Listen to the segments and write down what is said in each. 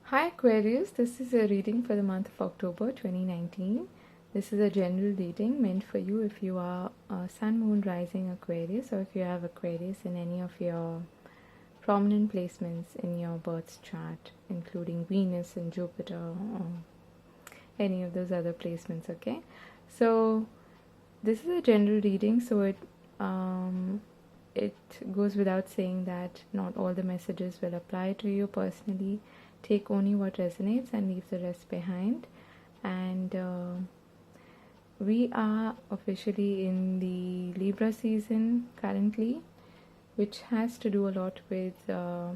Hi Aquarius, this is a reading for the month of October 2019. This is a general reading meant for you if you are Sun, Moon, Rising Aquarius, or if you have Aquarius in any of your prominent placements in your birth chart, including Venus and Jupiter or any of those other placements, okay? So this is a general reading, so it goes without saying that not all the messages will apply to you personally. Take only what resonates and leave the rest behind. And we are officially in the Libra season currently, which has to do a lot with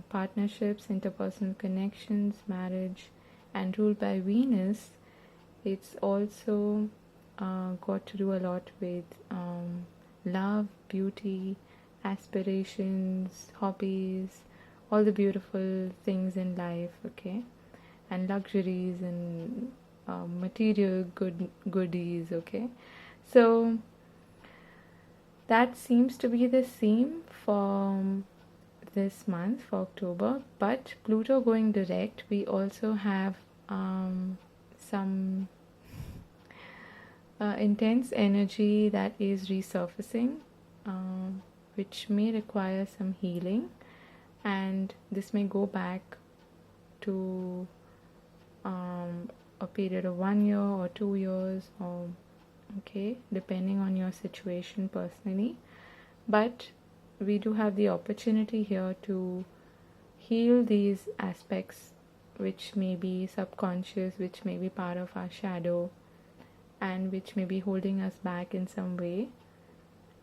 partnerships, interpersonal connections, marriage, and ruled by Venus. It's also got to do a lot with love, beauty, aspirations, hobbies, all the beautiful things in life, okay, and luxuries and material goodies, okay. So that seems to be the theme for this month, for October. But Pluto going direct, we also have some intense energy that is resurfacing, which may require some healing, and this may go back to a period of 1 year or 2 years, or okay, depending on your situation personally. But we do have the opportunity here to heal these aspects which may be subconscious, which may be part of our shadow, and which may be holding us back in some way.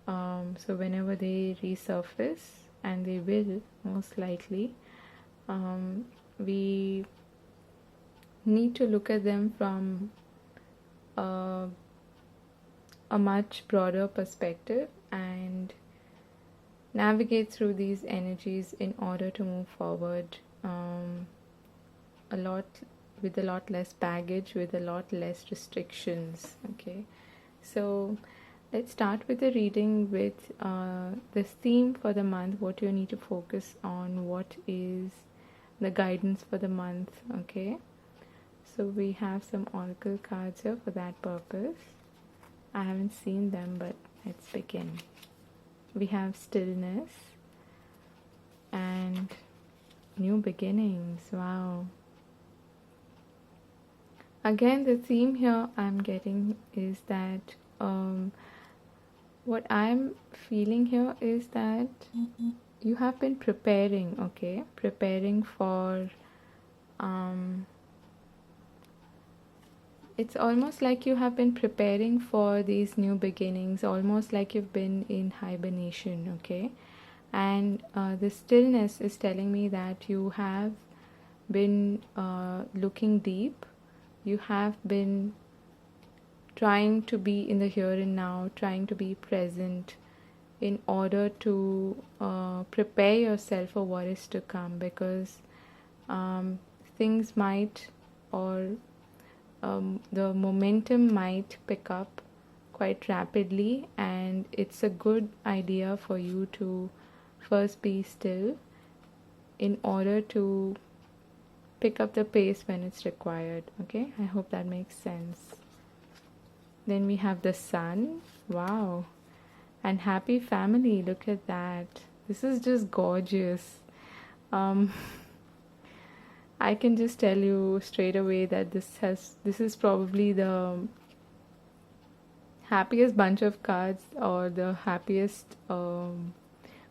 So whenever they resurface, and they will most likely, we need to look at them from a much broader perspective and navigate through these energies in order to move forward a lot less baggage, with a lot less restrictions, okay. So let's start with the reading with this theme for the month, what you need to focus on, what is the guidance for the month, okay. So we have some oracle cards here for that purpose. I haven't seen them, but let's begin. We have stillness and new beginnings. Wow. Again, the theme here I'm getting is that what I'm feeling here is that you have been preparing, okay, preparing for it's almost like you have been preparing for these new beginnings, almost like you've been in hibernation, okay. And the stillness is telling me that you have been looking deep, you have been trying to be in the here and now, trying to be present in order to prepare yourself for what is to come, because things might, or the momentum might pick up quite rapidly, and it's a good idea for you to first be still in order to pick up the pace when it's required, okay. I hope that makes sense. Then we have the sun. Wow. And happy family, look at that. This is just gorgeous. I can just tell you straight away that this is probably the happiest bunch of cards, or the happiest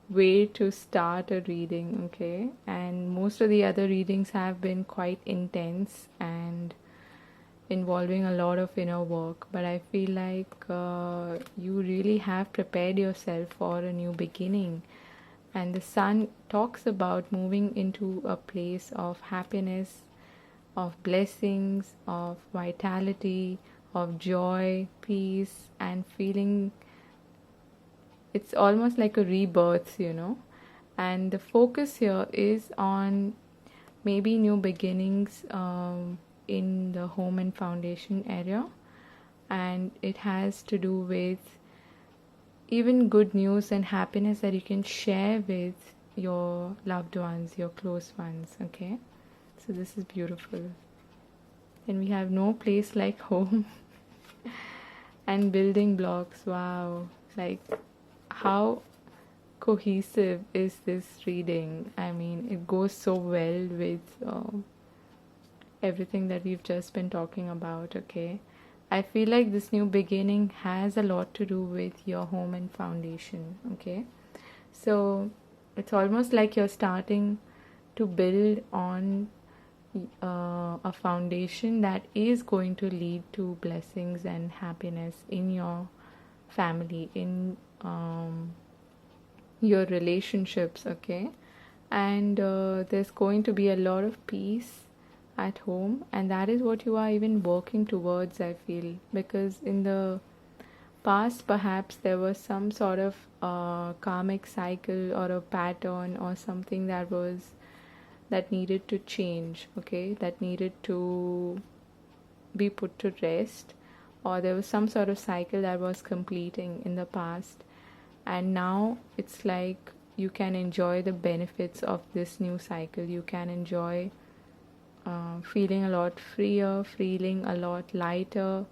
way to start a reading, okay. And most of the other readings have been quite intense and involving a lot of inner work, but I feel like you really have prepared yourself for a new beginning. And the sun talks about moving into a place of happiness, of blessings, of vitality, of joy, peace, and feeling it's almost like a rebirth, you know. And the focus here is on maybe new beginnings in the home and foundation area, and it has to do with even good news and happiness that you can share with your loved ones, your close ones, okay. So this is beautiful. And we have no place like home. And building blocks, wow. Like, how cohesive is this reading? I mean, it goes so well with everything that we've just been talking about, okay? I feel like this new beginning has a lot to do with your home and foundation, okay? So it's almost like you're starting to build on a foundation that is going to lead to blessings and happiness in your family, in your relationships, okay? And there's going to be a lot of peace at home, and that is what you are even working towards, I feel, because in the past perhaps there was some sort of karmic cycle or a pattern or something that needed to change, okay, that needed to be put to rest, or there was some sort of cycle that was completing in the past, and now it's like you can enjoy the benefits of this new cycle. You can enjoy feeling a lot freer, feeling a lot lighter,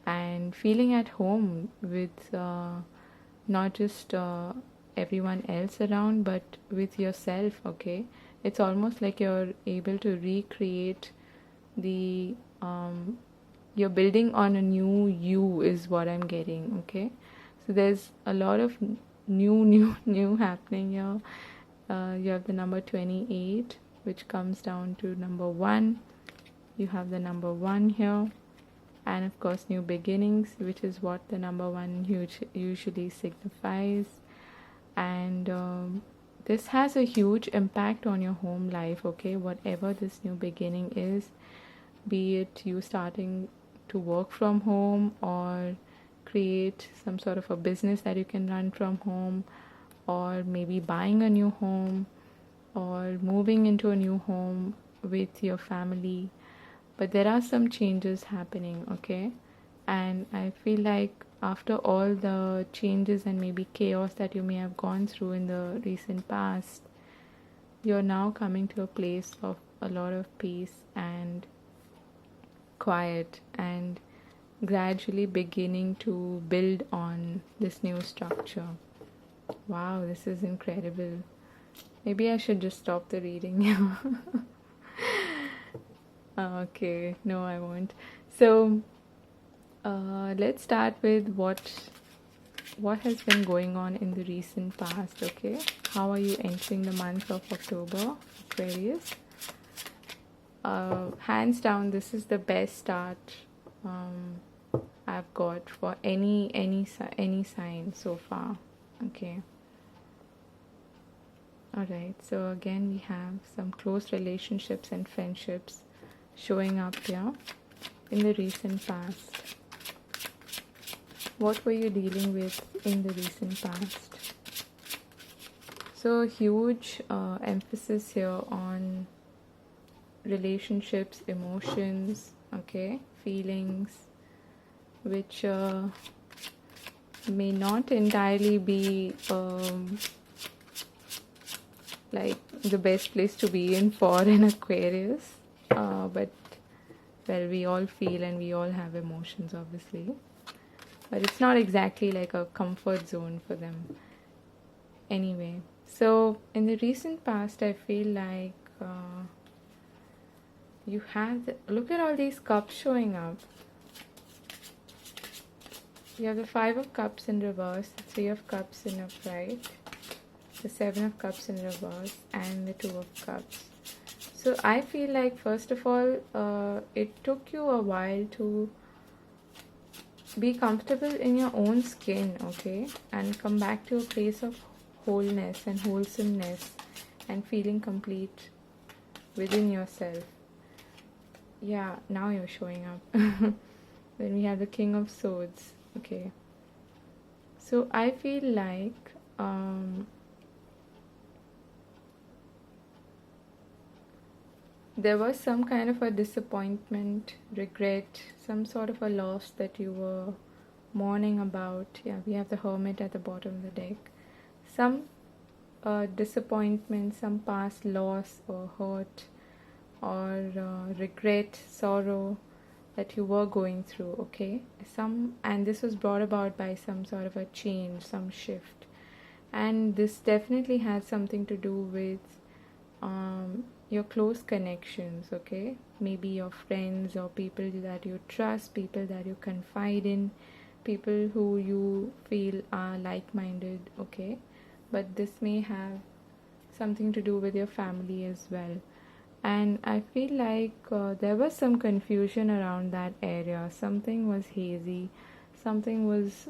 and feeling at home with not just everyone else around, but with yourself, okay? It's almost like you're able to recreate the you're building on a new you, is what I'm getting, okay? So there's a lot of new happening here. You have the number 28, which comes down to number 1. You have the number 1 here, and of course new beginnings, which is what the number 1 usually signifies. And this has a huge impact on your home life, okay? Whatever this new beginning is, be it you starting to work from home, or create some sort of a business that you can run from home, or maybe buying a new home, or moving into a new home with your family. But there are some changes happening, okay? And I feel like after all the changes and maybe chaos that you may have gone through in the recent past, you're now coming to a place of a lot of peace and quiet, and gradually beginning to build on this new structure. Wow, this is incredible. Maybe I should just stop the reading. Okay, no, I won't. So let's start with what has been going on in the recent past, okay? How are you entering the month of October, Aquarius? Hands down, this is the best start I've got for any sign so far, okay? Alright, so again we have some close relationships and friendships showing up here in the recent past. What were you dealing with in the recent past? So huge emphasis here on relationships, emotions, okay, feelings, which may not entirely be like the best place to be in for an Aquarius, but well, we all feel and we all have emotions, obviously, but it's not exactly like a comfort zone for them anyway. So in the recent past, I feel like you have look at all these cups showing up. You have the 5 of Cups in reverse, the 3 of Cups in upright, the 7 of Cups in reverse, and the 2 of Cups. So I feel like, first of all, it took you a while to be comfortable in your own skin, okay, and come back to a place of wholeness and wholesomeness and feeling complete within yourself. Yeah, now you're showing up. Then we have the King of Swords, okay. So I feel like there was some kind of a disappointment, regret, some sort of a loss that you were mourning about. Yeah, we have the Hermit at the bottom of the deck. Some disappointment, some past loss or hurt, or regret, sorrow that you were going through, okay? And this was brought about by some sort of a change, some shift. And this definitely has something to do with your close connections, okay? Maybe your friends or people that you trust, people that you confide in, people who you feel are like-minded, okay? But this may have something to do with your family as well. And I feel like there was some confusion around that area. Something was hazy, something was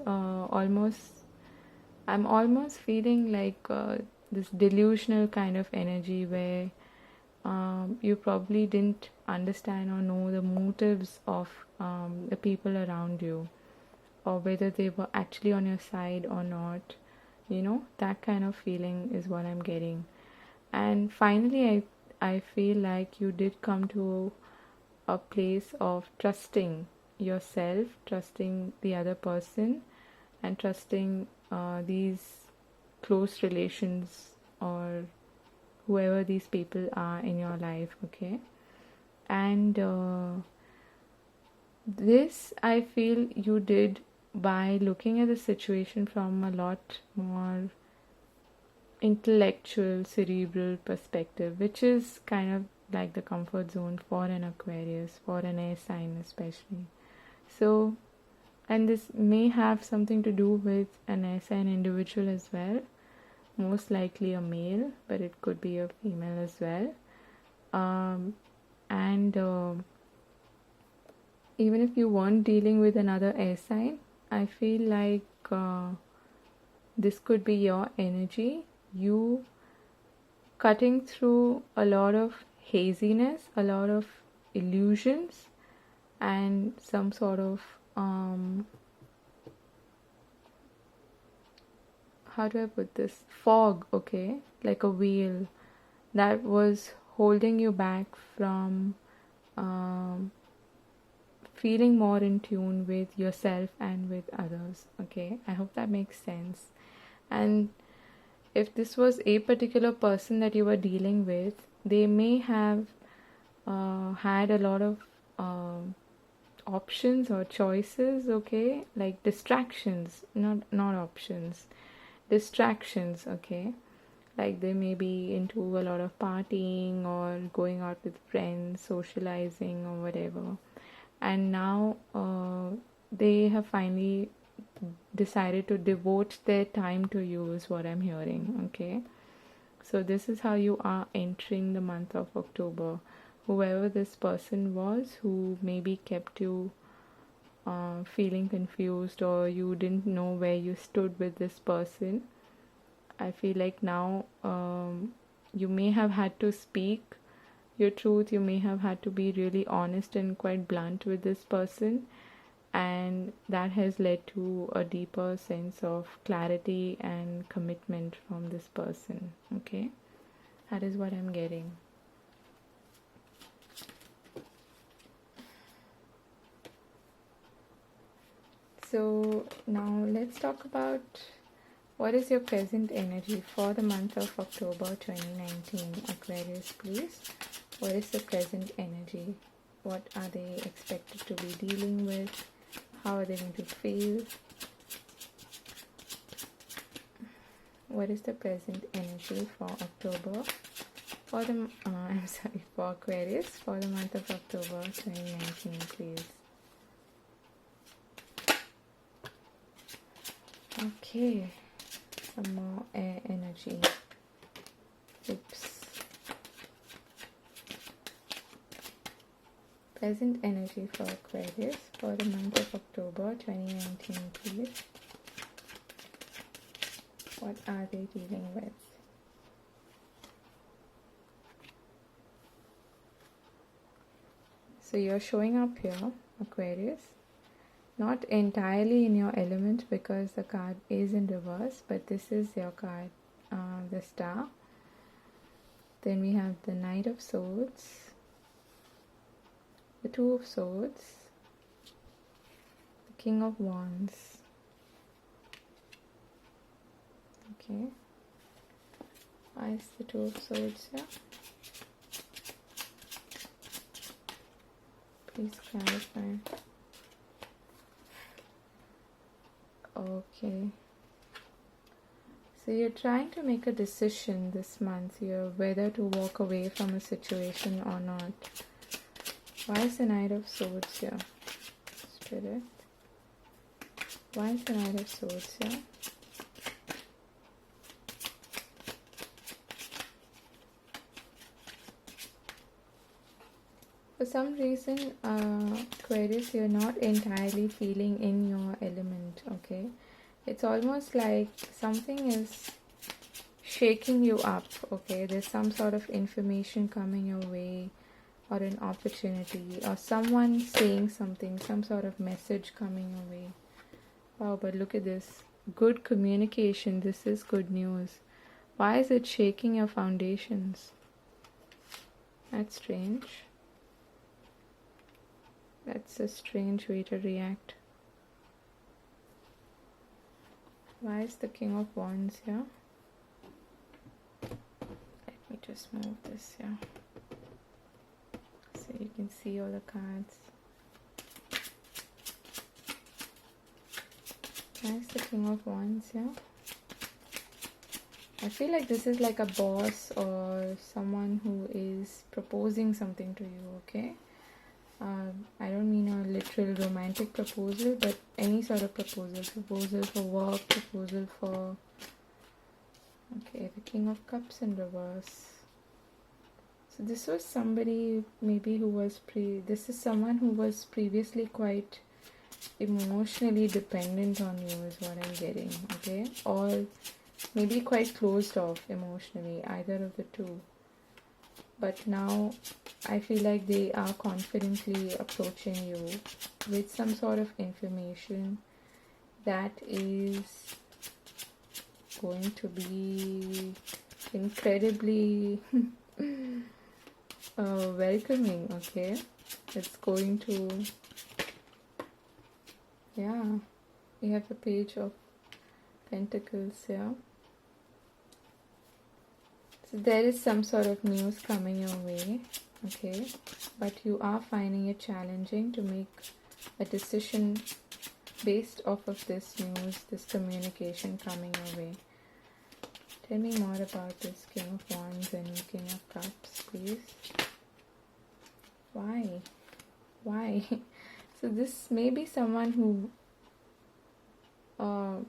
I'm almost feeling like this delusional kind of energy where you probably didn't understand or know the motives of the people around you, or whether they were actually on your side or not. That kind of feeling is what I'm getting. And finally, I feel like you did come to a place of trusting yourself, trusting the other person, and trusting these close relations or whoever these people are in your life, okay? And this I feel you did by looking at the situation from a lot more intellectual, cerebral perspective, which is kind of like the comfort zone for an Aquarius, for an air sign especially. So, and this may have something to do with an air sign individual as well, most likely a male, but it could be a female as well. And even if you weren't dealing with another air sign, I feel like this could be your energy, you cutting through a lot of haziness, a lot of illusions, and some sort of how do I put this? Fog, okay? Like a veil that was holding you back from feeling more in tune with yourself and with others, okay? I hope that makes sense. And if this was a particular person that you were dealing with, they may have had a lot of options or choices, okay? Like distractions, not options, distractions, okay? Like they may be into a lot of partying or going out with friends, socializing or whatever. And now they have finally decided to devote their time to you, is what I'm hearing, okay? So this is how you are entering the month of October. Whoever this person was who maybe kept you feeling confused, or you didn't know where you stood with this person, I feel like now you may have had to speak your truth, you may have had to be really honest and quite blunt with this person, and that has led to a deeper sense of clarity and commitment from this person, okay? That is what I'm getting. So now let's talk about what is your present energy for the month of October 2019, Aquarius, please. What is the present energy? What are they expected to be dealing with? How are they going to feel? What is the present energy for October? For the for Aquarius for the month of October 2019, please. Okay, some more air energy. Oops. Present energy for Aquarius for the month of October 2019, please. What are they dealing with? So you're showing up here, Aquarius, not entirely in your element because the card is in reverse, but this is your card, the Star. Then we have the Knight of Swords, the Two of Swords, the King of Wands. Okay, why is the Two of Swords here? Please clarify. Okay. So you're trying to make a decision this month here whether to walk away from a situation or not. Why is the Knight of Swords here? Spirit. Why is the Knight of Swords here? For some reason, Aquarius, you're not entirely feeling in your element, okay? It's almost like something is shaking you up, okay? There's some sort of information coming your way, or an opportunity, or someone saying something, some sort of message coming your way. Wow, but look at this. Good communication. This is good news. Why is it shaking your foundations? That's strange. That's a strange way to react. Why is the King of Wands here? Let me just move this here so you can see all the cards. Why is the King of Wands here? I feel like this is like a boss or someone who is proposing something to you, okay? I don't mean a literal romantic proposal, but any sort of proposal. Proposal for work, proposal for... Okay, the King of Cups in reverse. So this was somebody maybe who was this is someone who was previously quite emotionally dependent on you is what I'm getting, okay? Or maybe quite closed off emotionally, either of the two. But now I feel like they are confidently approaching you with some sort of information that is going to be incredibly welcoming, okay? It's going to, yeah, we have a Page of Pentacles here. So there is some sort of news coming your way, okay? But you are finding it challenging to make a decision based off of this news, this communication coming your way. Tell me more about this King of Wands and King of Cups, please. Why? Why? So this may be someone who... ouch.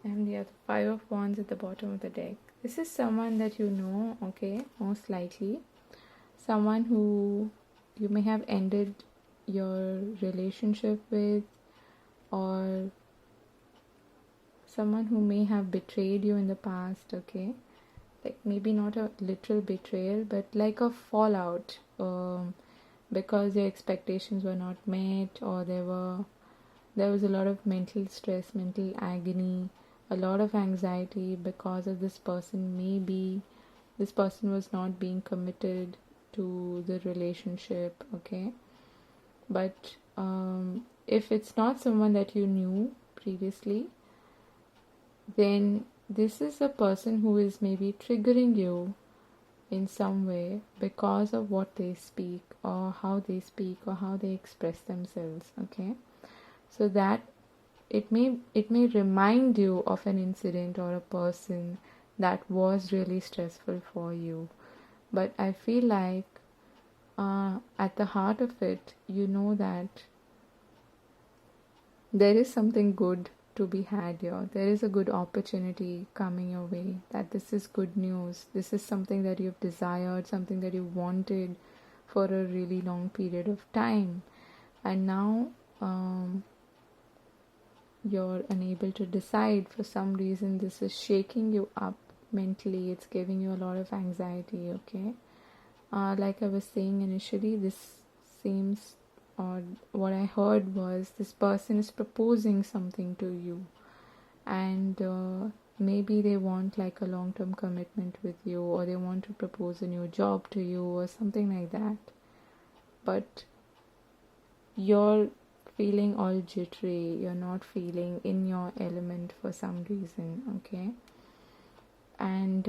And we have the Five of Wands at the bottom of the deck. This is someone that you know, okay, most likely. Someone who you may have ended your relationship with, or someone who may have betrayed you in the past, okay? Like maybe not a literal betrayal, but like a fallout, because your expectations were not met, or there was a lot of mental stress, mental agony, a lot of anxiety because of this person. Maybe this person was not being committed to the relationship, okay? But if it's not someone that you knew previously, then this is a person who is maybe triggering you in some way because of what they speak, or how they speak, or how they express themselves, okay? So that it may remind you of an incident or a person that was really stressful for you. But I feel like at the heart of it, you know that there is something good to be had here. There is a good opportunity coming your way, that this is good news. This is something that you've desired, something that you wanted for a really long period of time. And now you're unable to decide. For some reason, this is shaking you up mentally. It's giving you a lot of anxiety, okay? Like I was saying initially, this seems, or what I heard was, this person is proposing something to you, and maybe they want like a long-term commitment with you, or they want to propose a new job to you, or something like that. But you're feeling all jittery, you're not feeling in your element for some reason, okay? And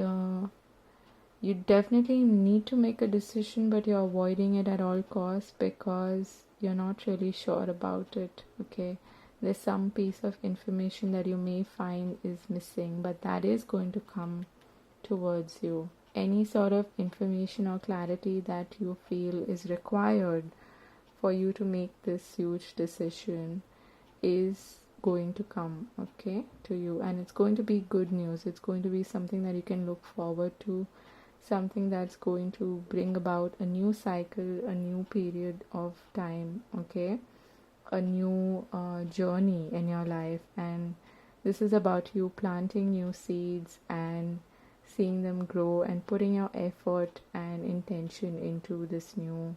you definitely need to make a decision, but you're avoiding it at all costs because you're not really sure about it. Okay, there's some piece of information that you may find is missing, but that is going to come towards you. Any sort of information or clarity that you feel is required for you to make this huge decision is going to come, okay, to you, and it's going to be good news. It's going to be something that you can look forward to, something that's going to bring about a new cycle, a new period of time, okay, a new journey in your life. And this is about you planting new seeds and seeing them grow and putting your effort and intention into this new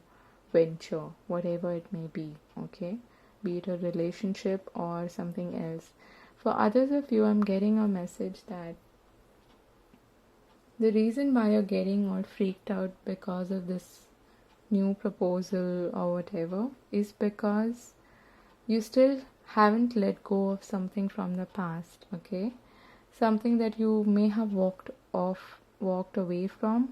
venture, whatever it may be, okay, be it a relationship or something else. For others of you, I'm getting a message that the reason why you're getting all freaked out because of this new proposal or whatever is because you still haven't let go of something from the past, okay? Something that you may have walked away from,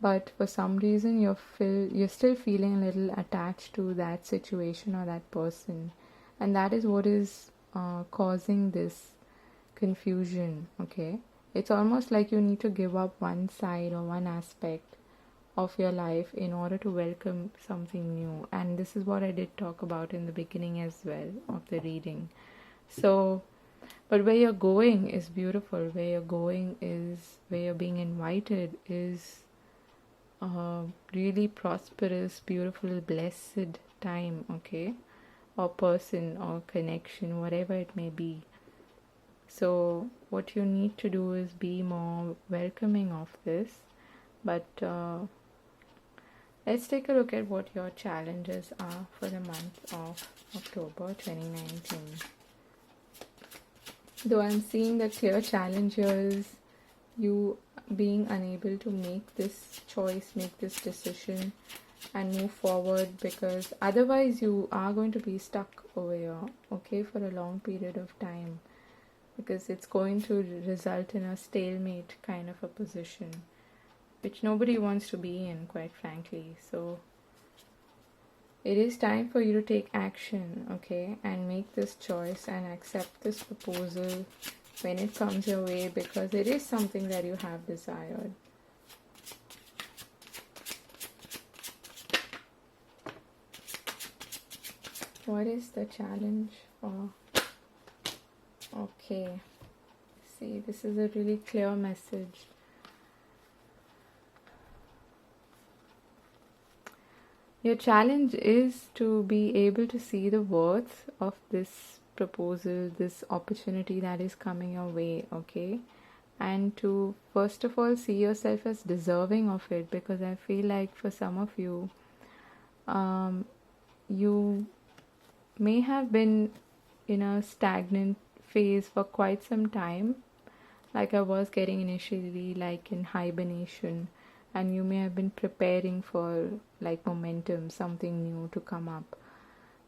but for some reason you're still feeling a little attached to that situation or that person, and that is what is causing this confusion, okay? It's almost like you need to give up one side or one aspect of your life in order to welcome something new. And this is what I did talk about in the beginning as well of the reading. So, but where you're going is beautiful. Where you're going is, where you're being invited is a really prosperous, beautiful, blessed time, okay? Or person or connection, whatever it may be. So what you need to do is be more welcoming of this. But let's take a look at what your challenges are for the month of October 2019. Though I'm seeing the clear challenge here is you being unable to make this choice, make this decision and move forward, because otherwise you are going to be stuck over here, okay, for a long period of time, because it's going to result in a stalemate kind of a position, which nobody wants to be in, quite frankly. So it is time for you to take action, okay, and make this choice and accept this proposal when it comes your way, because it is something that you have desired. What is the challenge for? Okay, see, this is a really clear message. Your challenge is to be able to see the worth of this proposal, this opportunity that is coming your way, okay? And to first of all see yourself as deserving of it, because I feel like for some of you, you may have been in a stagnant phase for quite some time, like I was getting initially, like in hibernation, and you may have been preparing for like momentum, something new to come up.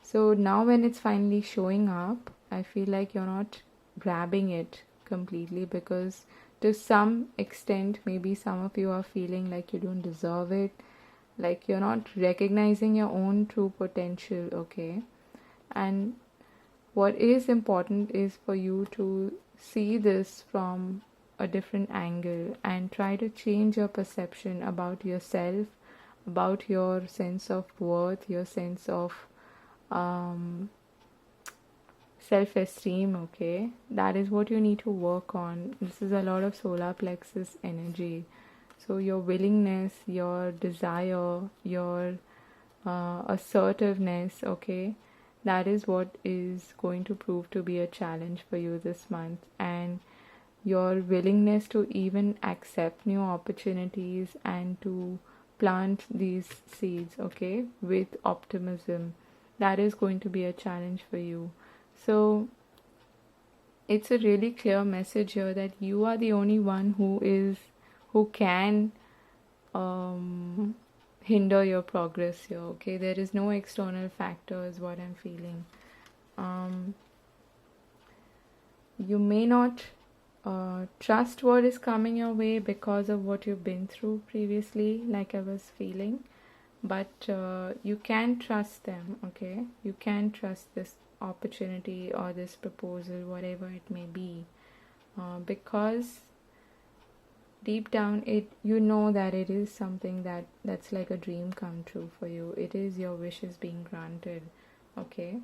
So now when it's finally showing up, I feel like you're not grabbing it completely, because to some extent maybe some of you are feeling like you don't deserve it, like you're not recognizing your own true potential, okay? And what is important is for you to see this from a different angle and try to change your perception about yourself, about your sense of worth, your sense of self-esteem, okay? That is what you need to work on. This is a lot of solar plexus energy. So your willingness, your desire, your assertiveness, okay? That is what is going to prove to be a challenge for you this month. And your willingness to even accept new opportunities and to plant these seeds, okay, with optimism, that is going to be a challenge for you. So it's a really clear message here that you are the only one who can hinder your progress here, okay? There is no external factor is what I'm feeling. You may not trust what is coming your way because of what you've been through previously, like I was feeling. But you can trust them, okay? You can trust this opportunity or this proposal, whatever it may be, because deep down you know that it is something that's like a dream come true for you. It is your wishes being granted, okay?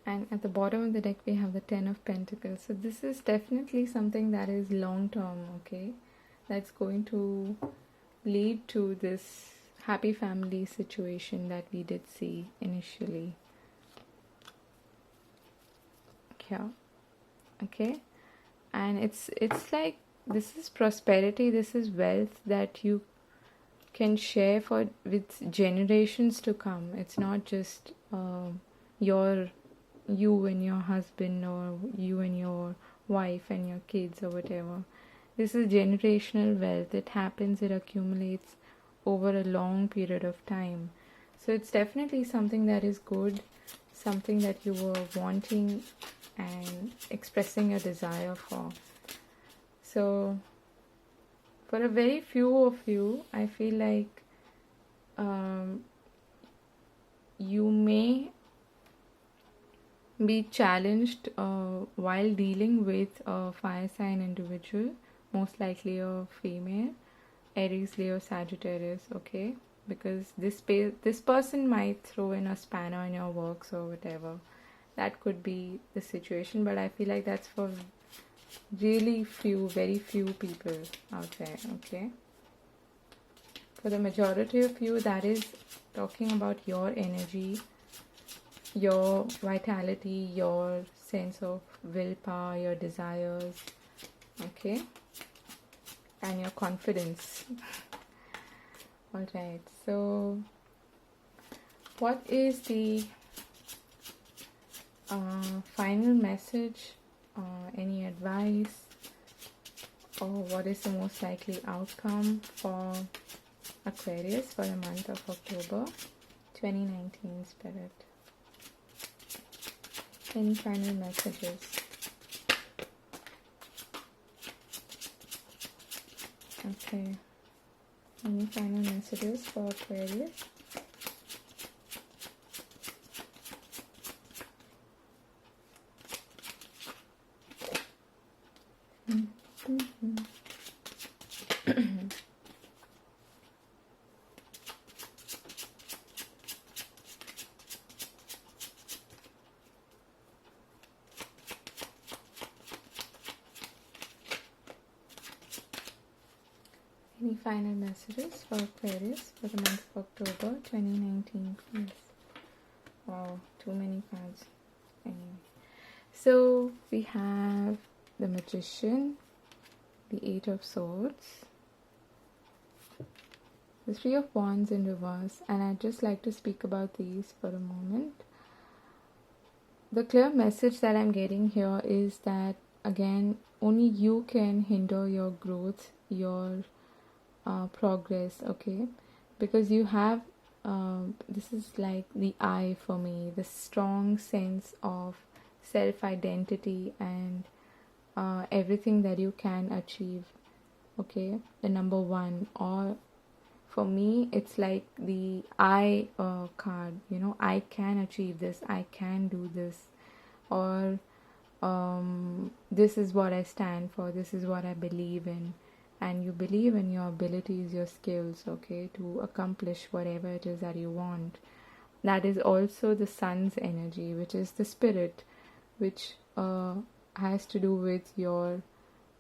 And at the bottom of the deck we have the 10 of Pentacles. So this is definitely something that is long term, okay? That's going to lead to this happy family situation that we did see initially. Yeah. Okay. And it's like this is prosperity, this is wealth that you can share with generations to come. It's not just you and your husband, or you and your wife and your kids, or whatever. This is generational wealth. It happens, it accumulates over a long period of time. So it's definitely something that is good, something that you were wanting and expressing a desire for. So for a very few of you, I feel like you may be challenged while dealing with a fire sign individual, most likely a female, Aries, Leo, Sagittarius, okay? Because this person might throw in a spanner in your works or whatever. That could be the situation, but I feel like that's for really very few people out there, okay? For the majority of you, that is talking about your energy, your vitality, your sense of willpower, your desires, okay, and your confidence. Alright, so what is the final message, any advice, or what is the most likely outcome for Aquarius for the month of October 2019, Spirit? Any final messages? Okay. Any final messages for Aquarius? Any final messages for Aquarius for the month of October 2019, please? Wow, too many cards. Anyway, so we have the Magician, the Eight of Swords, the Three of Wands in reverse, and I'd just like to speak about these for a moment. The clear message that I'm getting here is that, again, only you can hinder your growth, your progress, okay? Because you have this is like the I for me, the strong sense of self-identity and everything that you can achieve, okay? The number one, or for me it's like the I card, you know, I can achieve this, I can do this, or this is what I stand for, this is what I believe in. And you believe in your abilities, your skills, okay, to accomplish whatever it is that you want. That is also the Sun's energy, which is the spirit, which has to do with your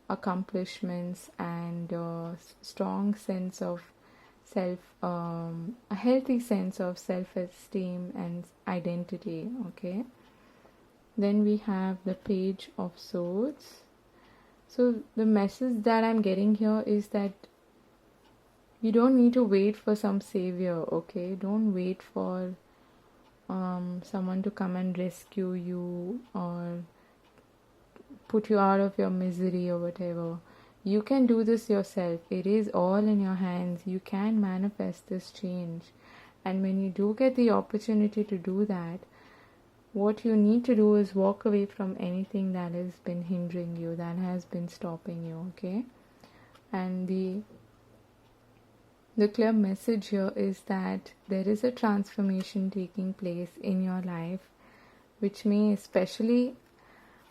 accomplishments and strong sense of self, a healthy sense of self-esteem and identity, okay. Then we have the Page of Swords. So the message that I'm getting here is that you don't need to wait for some savior, okay? Don't wait for someone to come and rescue you or put you out of your misery or whatever. You can do this yourself. It is all in your hands. You can manifest this change. And when you do get the opportunity to do that, what you need to do is walk away from anything that has been hindering you, that has been stopping you, okay? And the clear message here is that there is a transformation taking place in your life, which may especially,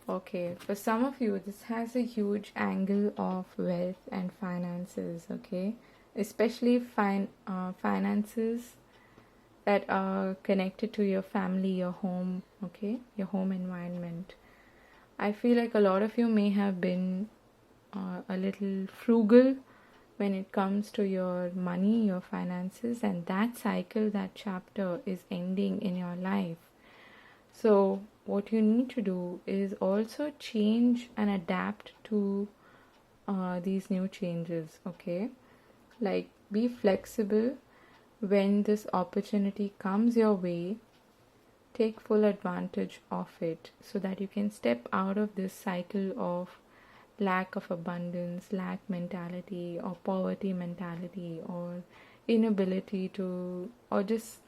okay, for some of you, this has a huge angle of wealth and finances, okay? Especially finances that are connected to your family, your home, okay? Your home environment. I feel like a lot of you may have been a little frugal when it comes to your money, your finances, and that cycle, that chapter is ending in your life. So what you need to do is also change and adapt to these new changes, okay? Like, be flexible when this opportunity comes your way. Take full advantage of it so that you can step out of this cycle of lack of abundance, lack mentality, or poverty mentality, or inability to, or just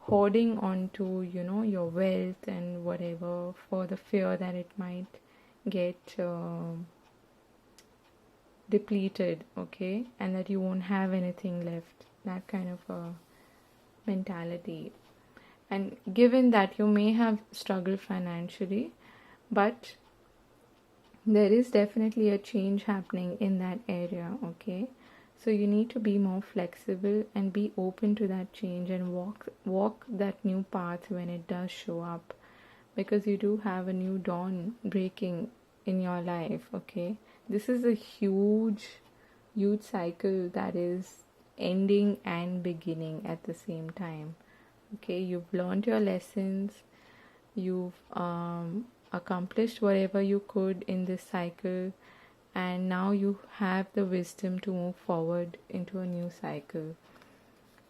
hoarding on to, your wealth and whatever, for the fear that it might get depleted, okay, and that you won't have anything left, that kind of a mentality. And given that you may have struggled financially, but there is definitely a change happening in that area, okay? So you need to be more flexible and be open to that change and walk that new path when it does show up, because you do have a new dawn breaking in your life, okay? This is a huge cycle that is ending and beginning at the same time, okay? You've learned your lessons, you've accomplished whatever you could in this cycle, and now you have the wisdom to move forward into a new cycle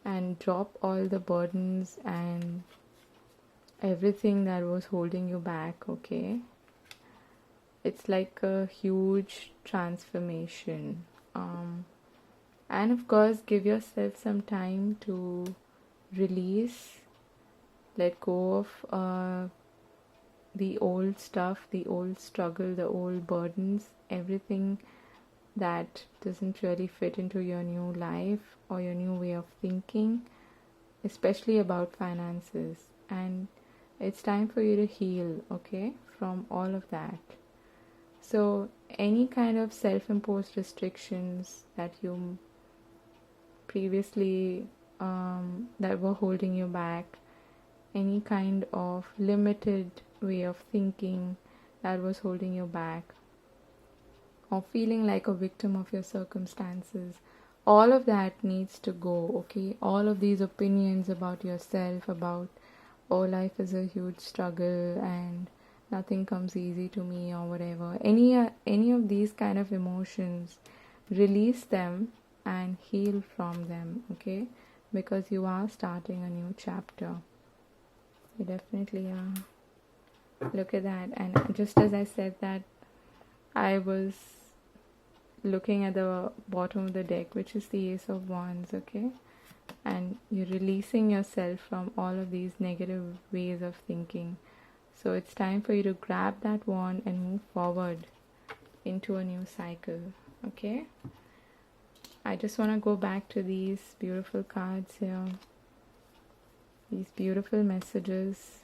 and drop all the burdens and everything that was holding you back, okay? It's like a huge transformation. And of course, give yourself some time to release, let go of the old stuff, the old struggle, the old burdens, everything that doesn't really fit into your new life or your new way of thinking, especially about finances. And it's time for you to heal, okay, from all of that. So any kind of self-imposed restrictions that you previously that were holding you back, any kind of limited way of thinking that was holding you back, or feeling like a victim of your circumstances, all of that needs to go, okay? All of these opinions about yourself, about, oh, life is a huge struggle and nothing comes easy to me, or whatever, any of these kind of emotions, release them and heal from them, okay? Because you are starting a new chapter. You definitely are. Look at that. And just as I said that, I was looking at the bottom of the deck, which is the Ace of Wands, okay? And you're releasing yourself from all of these negative ways of thinking. So it's time for you to grab that wand and move forward into a new cycle, okay? I just want to go back to these beautiful cards here. These beautiful messages.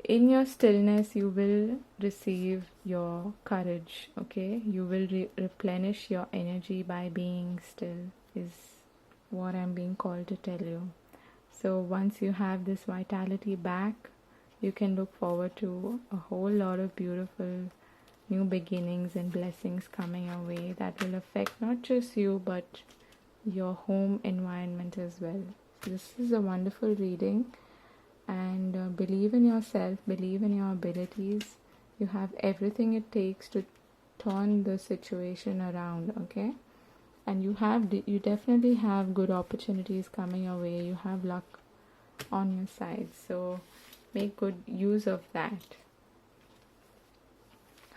In your stillness, you will receive your courage, okay? You will replenish your energy by being still, is what I'm being called to tell you. So once you have this vitality back, you can look forward to a whole lot of beautiful new beginnings and blessings coming your way that will affect not just you, but your home environment as well. So this is a wonderful reading. And believe in yourself, believe in your abilities. You have everything it takes to turn the situation around, okay? And you definitely have good opportunities coming your way. You have luck on your side, so make good use of that.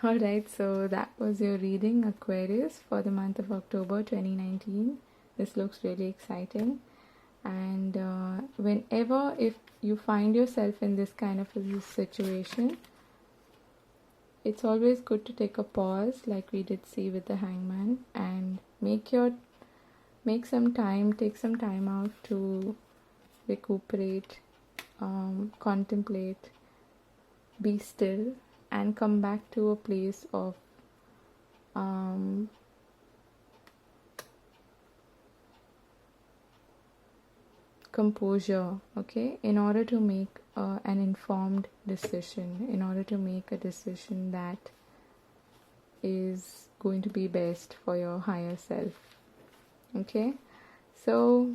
Alright, so that was your reading, Aquarius, for the month of October 2019. This looks really exciting. And whenever if you find yourself in this kind of a situation, it's always good to take a pause, like we did see with the hangman, and take some time out to recuperate, contemplate, be still, and come back to a place of composure, okay, in order to make an informed decision, in order to make a decision that is going to be best for your higher self. Okay, so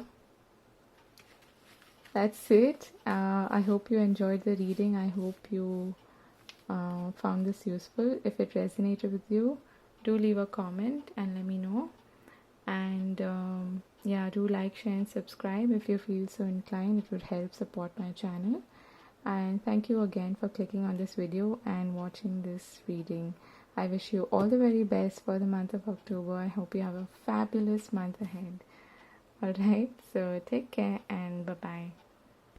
that's it. I hope you enjoyed the reading. I hope you found this useful. If it resonated with you, do leave a comment and let me know. And yeah, do like, share and subscribe if you feel so inclined. It would help support my channel. And thank you again for clicking on this video and watching this reading. I wish you all the very best for the month of October. I hope you have a fabulous month ahead. Alright, so take care and bye-bye.